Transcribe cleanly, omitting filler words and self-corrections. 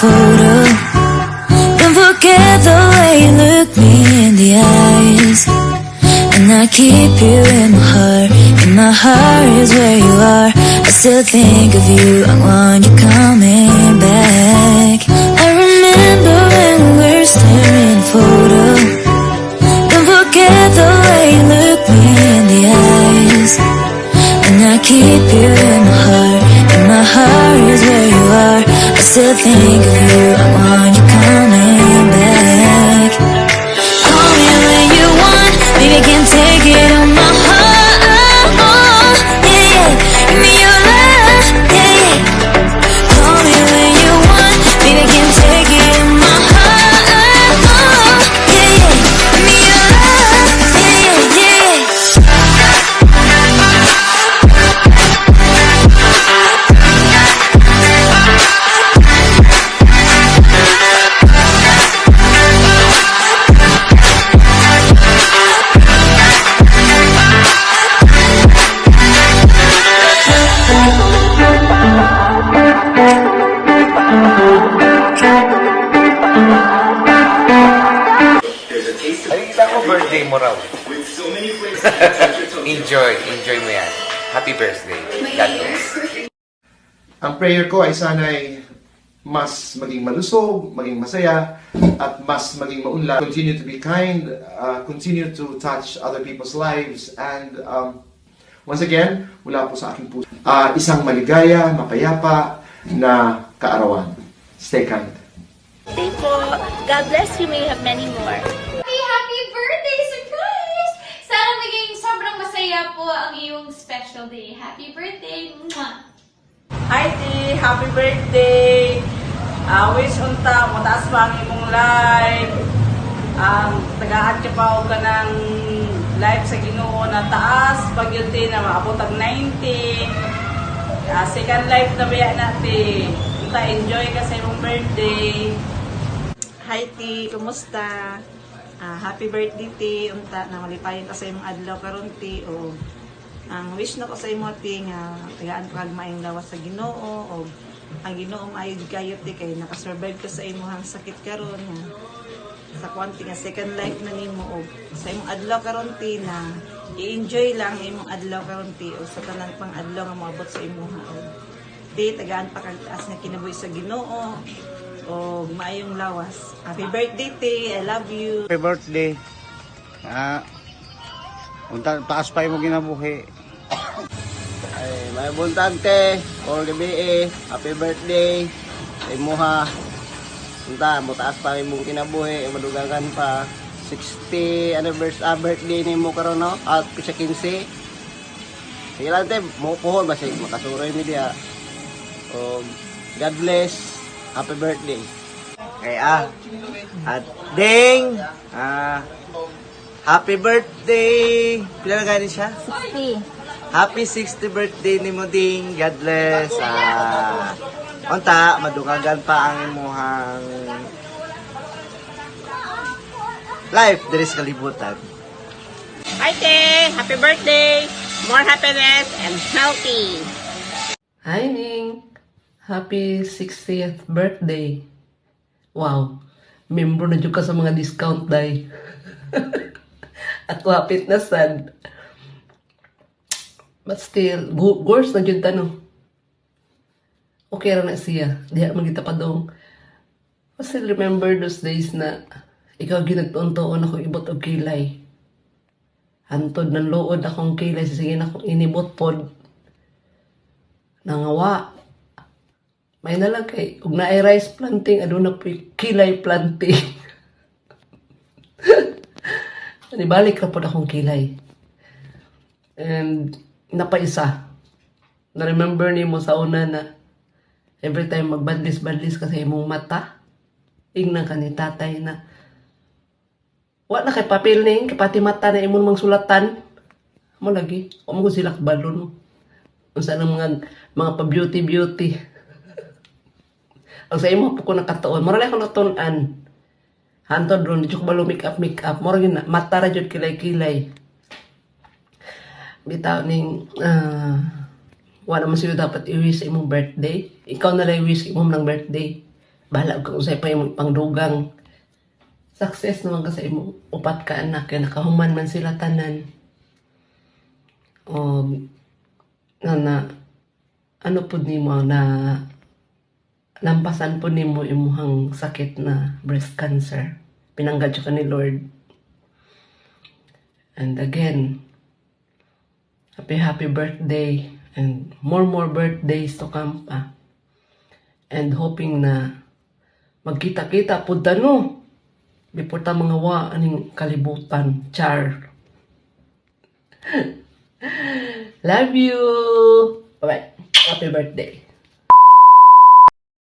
Photo. Don't forget the way you look me in the eyes. And I keep you in my heart. And my heart is where you are. I still think of you. I want you coming back. I remember when we were staring at a photo. Don't forget the way you look me in the eyes. And I keep you in my heart. And my heart is where you are. I still think of you, I want you coming back. Call me when you want, baby, can't take it on my heart. Yeah, yeah, give me your love, yeah, yeah. Call me when you want, baby, can't take it on my heart. Yeah, yeah, give me your love, yeah, yeah, Nakikita ko birthday mo raw. Enjoy mo yan. Happy birthday. God bless. Ang prayer ko ay sana'y mas maging malusog, maging masaya, at mas maging maunlad. Continue to be kind, continue to touch other people's lives, and once again, mula po sa aking puso, isang maligaya, mapayapa na kaarawan. Stay kind. Birthday po. God bless you. May you have many more. Happy birthday! Surprise! Sana maging sobrang masaya po ang iyong special day. Happy birthday! Mwah! Hi, T! Happy birthday! Wish unta, mataas pa ang imong life. Tagahan ka pa o ka ng life sa Ginoo na taas. Pag yun, T, na maabot ang 90. Second life na baya natin. Unta, enjoy ka sa imong birthday. Hi, T! Kumusta? Happy birthday, T! Unta, na malipayon ka sa imong adlaw karon, T! O, ang wish na ko sa imo, T, nga tagaan ka maayong lawas sa Ginoo, o ang Ginoo maayo kayo, T, kay nakasurvive ka sa imong sakit karon, nga sa kwanti nga second life na nimo, o sa imong adlaw karon, T, na i-enjoy lang imong adlaw karon, T, o sa tanang pang adlaw nga moabot sa imong haon. T, tagaan pa kag taas nga kinabuhi sa Ginoo, o maayong lawas. Happy birthday, T! I love you! Happy birthday. Taas pa yung ginabuhi. Ay, may buntante, all the BA, happy birthday. Ay muha. Unta, mutaas pa yung kinabuhi, madugangan pa. 60 anniversary birthday ni mo karon no? At sa 15. Sige lang te, mo puhon ba siya makasuroy mi dia. God bless. Happy birthday. Okay, at ding, happy birthday. Pila na gani siya? 60. Happy 60th birthday ni mo ding. God bless. Unta, madukagan pa ang imuhang life diri sa kalibutan. Hi, T! Happy birthday! More happiness and healthy! Hi, Ning! Happy 60th birthday! Wow! Member na dyan ka sa mga discount day. At wapit na sad. But still, gores na dyan tanong. Okay ra na siya. Diha magita pa dong. I still remember those days na ikaw ginagtuon-tuon ako ibot og kilay. Hantod ng luod akong kilay. Sige na akong inibot pod. Nangawa. May nalagay. Kung na rice planting, aduna po kilay planting. Nibalik na po akong kilay. And napaisa. Na-remember ni mo sa una na every time magbadlis-badlis ka sa imong mata, ingnan ka ni tatay na Wa na kay papel ning kapati mata na imong mga sulatan. Mo lagi, o mo sila balon. Unsa nang mga pa-beauty. Ang sa imo po ko nakatuon, mura ko natunan. Hantod ron, di ko balo make up. Mura yun na, mata ra jud kilay-kilay. Bitaw ning, wala man sila dapat i-wish sa imong birthday. Ikaw na lang i-wish imong ng birthday. Bahala kung usay pa imong pangdugang. Success naman ka sa imong upat ka anak, kaya nakahuman man sila tanan. O, ano po nimo na lampasan po nimo imuhang sakit na breast cancer. Pinanggad ka ni Lord. And again, happy birthday and more birthdays to come pa. And hoping na magkita-kita po no. Before ta mga aning kalibutan. Char. Love you. Bye-bye. Happy birthday.